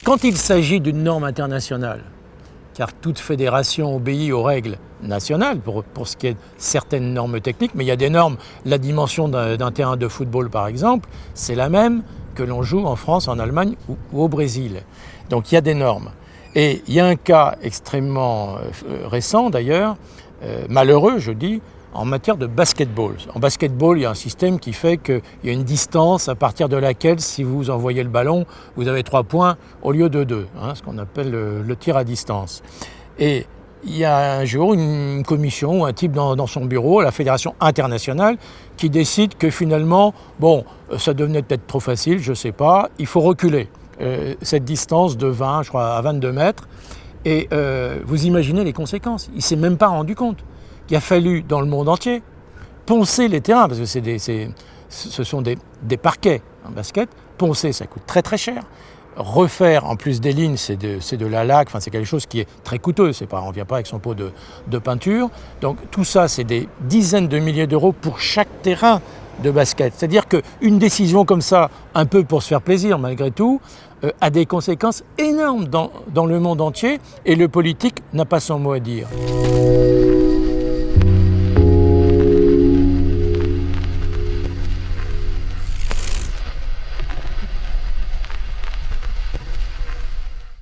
Quand il s'agit d'une norme internationale, car toute fédération obéit aux règles nationales pour ce qui est de certaines normes techniques, mais il y a des normes, la dimension d'un terrain de football par exemple, c'est la même que l'on joue en France, en Allemagne ou au Brésil. Donc il y a des normes. Et il y a un cas extrêmement récent d'ailleurs, malheureux je dis, en matière de basketball. En basketball, il y a un système qui fait qu'il y a une distance à partir de laquelle, si vous envoyez le ballon, vous avez 3 points au lieu de 2, ce qu'on appelle le tir à distance. Et il y a un jour une commission, un type dans son bureau, à la Fédération internationale, qui décide que finalement, ça devenait peut-être trop facile, je ne sais pas, il faut reculer cette distance de 20, je crois, à 22 mètres. Et vous imaginez les conséquences. Il ne s'est même pas rendu compte. Il a fallu, dans le monde entier, poncer les terrains, parce que ce sont des parquets en basket. Poncer, ça coûte très très cher. Refaire, en plus des lignes, c'est de la laque, c'est quelque chose qui est très coûteux. On ne vient pas avec son pot de peinture. Donc tout ça, c'est des dizaines de milliers d'euros pour chaque terrain de basket. C'est-à-dire qu'une décision comme ça, un peu pour se faire plaisir malgré tout, a des conséquences énormes dans le monde entier, et le politique n'a pas son mot à dire.